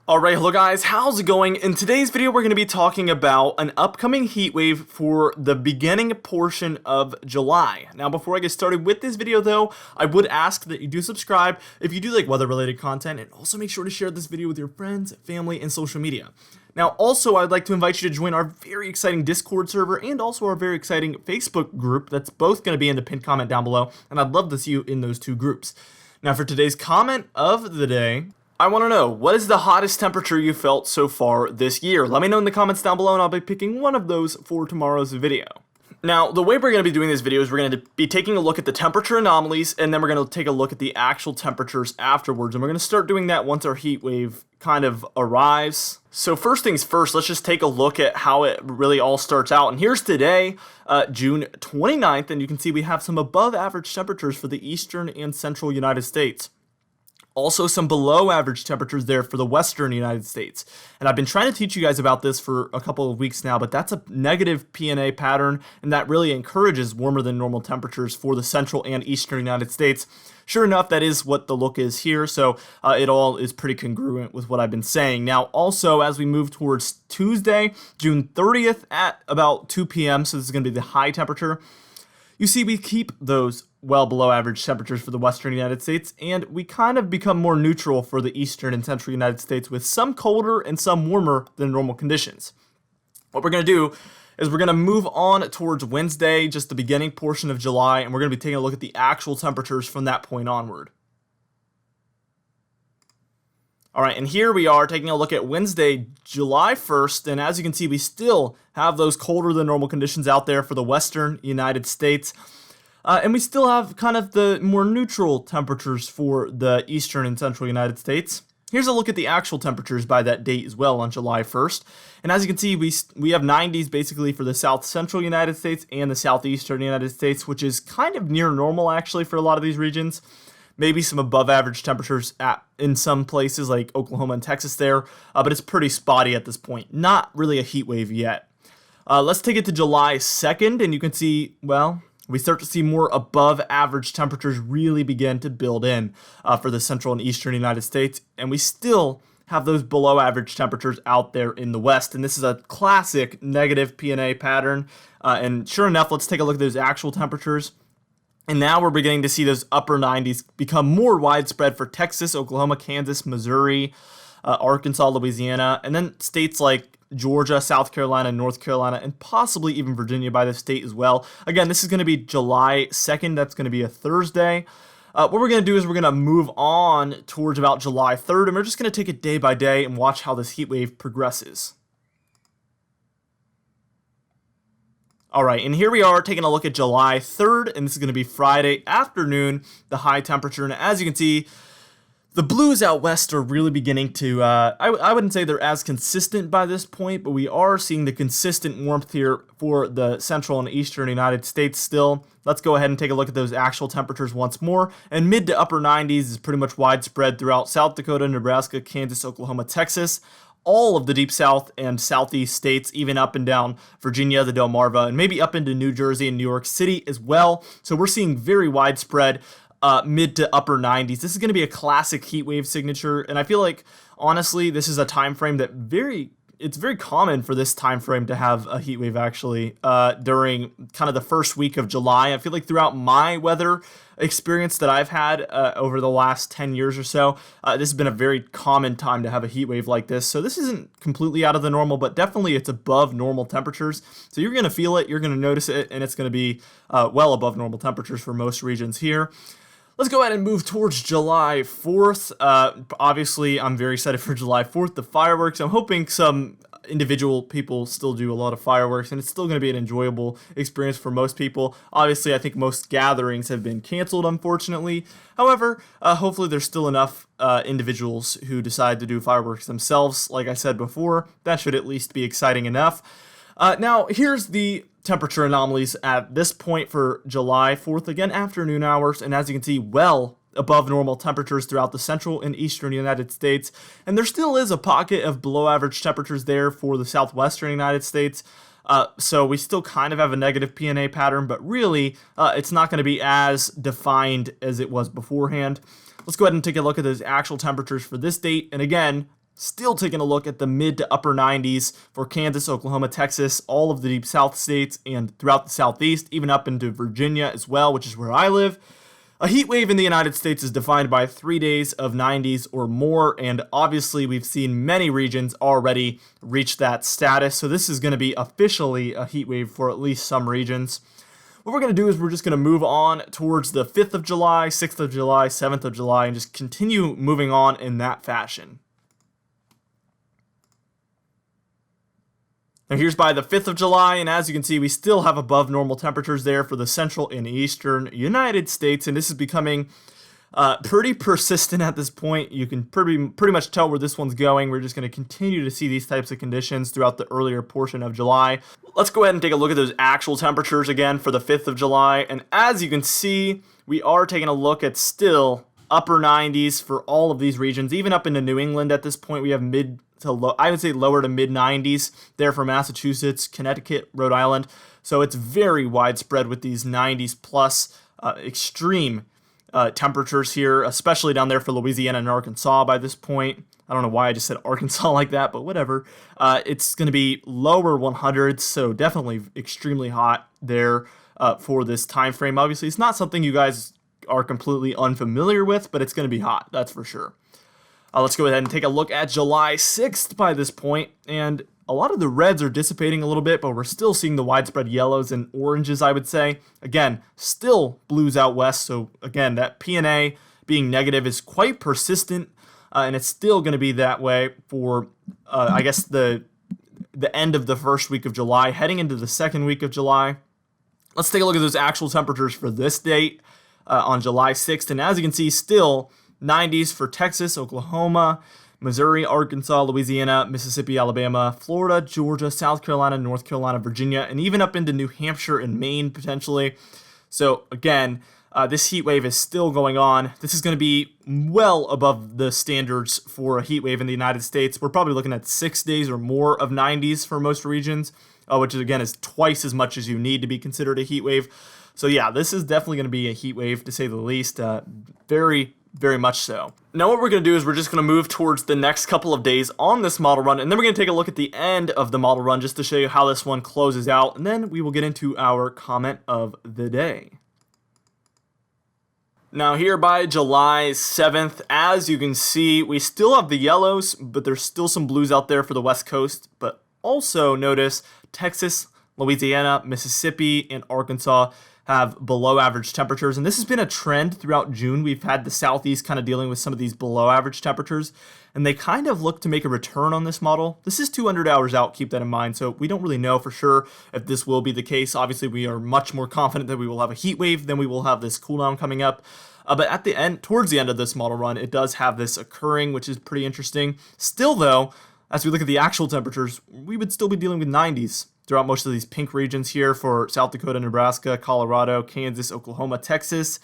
Alright, hello guys, how's it going? In today's video, we're going to be talking about an upcoming heat wave for the beginning portion of July. Now, before I get started with this video though, I would ask that you do subscribe if you do like weather-related content, and also make sure to share this video with your friends, family, and social media. Now, also, I'd like to invite you to join our very exciting Discord server and also our very exciting Facebook group that's both going to be in the pinned comment down below, and I'd love to see you in those two groups. Now, for today's comment of the day, I want to know, what is the hottest temperature you felt so far this year? Let me know in the comments down below and I'll be picking one of those for tomorrow's video. Now, the way we're going to be doing this video is we're going to be taking a look at the temperature anomalies, and then we're going to take a look at the actual temperatures afterwards, and we're going to start doing that once our heat wave kind of arrives. So first things first, let's just take a look at how it really all starts out. And here's today, June 29th, and you can see we have some above average temperatures for the eastern and central United States. Also some below average temperatures there for the western United States. And I've been trying to teach you guys about this for a couple of weeks now, but that's a negative PNA pattern, and that really encourages warmer than normal temperatures for the central and eastern United States. Sure enough, that is what the look is here, so it all is pretty congruent with what I've been saying. Now, also, as we move towards Tuesday, June 30th at about 2 p.m., so this is going to be the high temperature, you see we keep those well below average temperatures for the western United States, and we kind of become more neutral for the eastern and central United States with some colder and some warmer than normal conditions. What we're going to do is we're going to move on towards Wednesday, just the beginning portion of July, and we're going to be taking a look at the actual temperatures from that point onward. Alright, and here we are taking a look at Wednesday, July 1st, and as you can see, we still have those colder than normal conditions out there for the western United States. And we still have kind of the more neutral temperatures for the eastern and central United States. Here's a look at the actual temperatures by that date as well on July 1st. And as you can see, we have 90s basically for the south central United States and the southeastern United States, which is kind of near normal actually for a lot of these regions. Maybe some above average temperatures in some places like Oklahoma and Texas there, but it's pretty spotty at this point. Not really a heat wave yet. Let's take it to July 2nd, and you can see, well, we start to see more above average temperatures really begin to build in for the central and eastern United States, and we still have those below average temperatures out there in the west, and this is a classic negative PNA pattern, and sure enough, let's take a look at those actual temperatures. And now we're beginning to see those upper 90s become more widespread for Texas, Oklahoma, Kansas, Missouri, Arkansas, Louisiana, and then states like Georgia, South Carolina, North Carolina, and possibly even Virginia by the state as well. Again, this is going to be July 2nd. That's going to be a Thursday. What we're going to do is we're going to move on towards about July 3rd, and we're just going to take it day by day and watch how this heat wave progresses. Alright, and here we are taking a look at July 3rd, and this is going to be Friday afternoon, the high temperature, and as you can see, the blues out west are really beginning to, I wouldn't say they're as consistent by this point, but we are seeing the consistent warmth here for the central and eastern United States still. Let's go ahead and take a look at those actual temperatures once more, and mid to upper 90s is pretty much widespread throughout South Dakota, Nebraska, Kansas, Oklahoma, Texas, all of the deep south and southeast states, even up and down Virginia, the Delmarva, and maybe up into New Jersey and New York City as well. So we're seeing very widespread mid to upper 90s. This is going to be a classic heat wave signature, and I feel like honestly this is a time frame that it's very common for this time frame to have a heat wave actually during kind of the first week of July. I feel like throughout my weather experience that I've had over the last 10 years or so, this has been a very common time to have a heat wave like this. So this isn't completely out of the normal, but definitely it's above normal temperatures. So you're going to feel it, you're going to notice it, and it's going to be well above normal temperatures for most regions here. Let's go ahead and move towards July 4th. Obviously, I'm very excited for July 4th, the fireworks. I'm hoping some individual people still do a lot of fireworks, and it's still going to be an enjoyable experience for most people. Obviously, I think most gatherings have been canceled, unfortunately. However, hopefully there's still enough individuals who decide to do fireworks themselves. Like I said before, that should at least be exciting enough. Now, here's the temperature anomalies at this point for July 4th, again afternoon hours, and as you can see, well above normal temperatures throughout the central and eastern United States, and there still is a pocket of below average temperatures there for the southwestern United States, so we still kind of have a negative PNA pattern, but really it's not going to be as defined as it was beforehand. Let's go ahead and take a look at those actual temperatures for this date, and again, Still taking a look at the mid to upper 90s for Kansas, Oklahoma, Texas, all of the deep south states, and throughout the southeast, even up into Virginia as well, which is where I live. A heat wave in the United States is defined by 3 days of 90s or more, and obviously we've seen many regions already reach that status, so this is going to be officially a heat wave for at least some regions. What we're going to do is we're just going to move on towards the 5th of July, 6th of July, 7th of July, and just continue moving on in that fashion. Now here's by the 5th of July, and as you can see, we still have above normal temperatures there for the central and eastern United States, and this is becoming pretty persistent at this point. You can pretty much tell where this one's going. We're just going to continue to see these types of conditions throughout the earlier portion of July. Let's go ahead and take a look at those actual temperatures again for the 5th of July, and as you can see, we are taking a look at still upper 90s for all of these regions, even up into New England at this point. We have mid to low, I would say lower to mid 90s there for Massachusetts, Connecticut, Rhode Island. So it's very widespread with these 90s plus extreme temperatures here, especially down there for Louisiana and Arkansas by this point. I don't know why I just said Arkansas like that, but whatever. It's going to be lower 100s, so definitely extremely hot there for this time frame. Obviously, it's not something you guys are completely unfamiliar with, but it's going to be hot, that's for sure. Let's go ahead and take a look at July 6th by this point, and a lot of the reds are dissipating a little bit, but we're still seeing the widespread yellows and oranges, I would say. Again, still blues out west, so again, that PNA being negative is quite persistent, and it's still going to be that way for, I guess, the end of the first week of July, heading into the second week of July. Let's take a look at those actual temperatures for this date on July 6th, and as you can see, still 90s for Texas, Oklahoma, Missouri, Arkansas, Louisiana, Mississippi, Alabama, Florida, Georgia, South Carolina, North Carolina, Virginia, and even up into New Hampshire and Maine potentially. So again, this heat wave is still going on. This is going to be well above the standards for a heat wave in the United States. We're probably looking at 6 days or more of 90s for most regions, which again is twice as much as you need to be considered a heat wave. So yeah, this is definitely going to be a heat wave to say the least. Very much so. Now what we're going to do is we're just going to move towards the next couple of days on this model run, and then we're going to take a look at the end of the model run just to show you how this one closes out, and then we will get into our comment of the day. Now here by July 7th, as you can see, we still have the yellows, but there's still some blues out there for the West Coast, but also notice Texas, Louisiana, Mississippi, and Arkansas have below average temperatures, and this has been a trend throughout June. We've had the southeast kind of dealing with some of these below average temperatures, and they kind of look to make a return on this model. This is 200 hours out, keep that in mind, so we don't really know for sure if this will be the case. Obviously, we are much more confident that we will have a heat wave than we will have this cooldown coming up. But at the end, towards the end of this model run, it does have this occurring, which is pretty interesting. Still, though, as we look at the actual temperatures, we would still be dealing with 90s throughout most of these pink regions here for South Dakota, Nebraska, Colorado, Kansas, Oklahoma, Texas,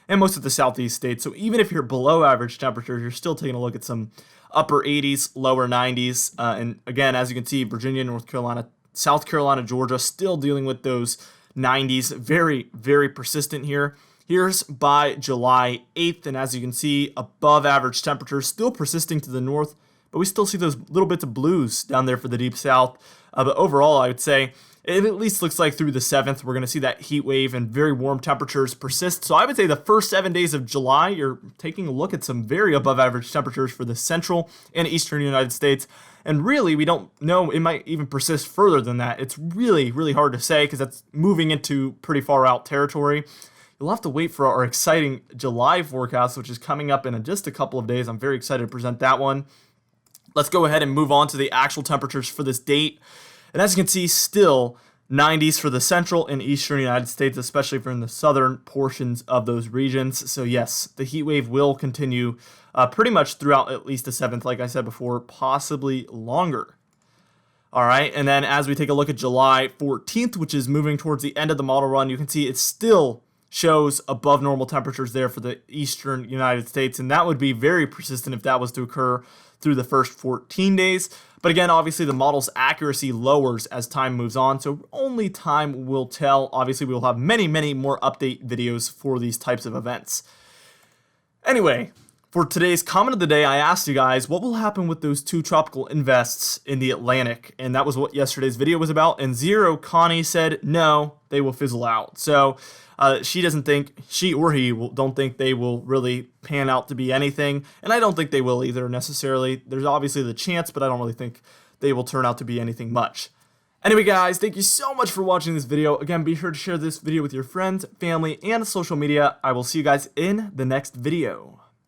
and most of the southeast states. So even if you're below average temperatures, you're still taking a look at some upper 80s, lower 90s. And again, as you can see, Virginia, North Carolina, South Carolina, Georgia, still dealing with those 90s. Very, very persistent here. Here's by July 8th, and as you can see, above average temperatures still persisting to the north, but we still see those little bits of blues down there for the deep south. But overall, I would say it at least looks like through the 7th, we're going to see that heat wave and very warm temperatures persist. So I would say the first 7 days of July, you're taking a look at some very above average temperatures for the central and eastern United States. And really, we don't know, it might even persist further than that. It's really, really hard to say because that's moving into pretty far out territory. You'll have to wait for our exciting July forecast, which is coming up in just a couple of days. I'm very excited to present that one. Let's go ahead and move on to the actual temperatures for this date. And as you can see, still 90s for the central and eastern United States, especially for in the southern portions of those regions. So yes, the heat wave will continue pretty much throughout at least the 7th, like I said before, possibly longer. All right, and then as we take a look at July 14th, which is moving towards the end of the model run, you can see it still shows above normal temperatures there for the eastern United States, and that would be very persistent if that was to occur through the first 14 days. But again, obviously the model's accuracy lowers as time moves on, so only time will tell. Obviously, we will have many, many more update videos for these types of events. Anyway, For today's comment of the day, I asked you guys what will happen with those 2 tropical invests in the Atlantic, and that was what yesterday's video was about. And Zero Connie said no, they will fizzle out. So she doesn't think, she or he don't think they will really pan out to be anything, and I don't think they will either necessarily. There's obviously the chance, but I don't really think they will turn out to be anything much. Anyway, guys, thank you so much for watching this video. Again, be sure to share this video with your friends, family, and social media. I will see you guys in the next video.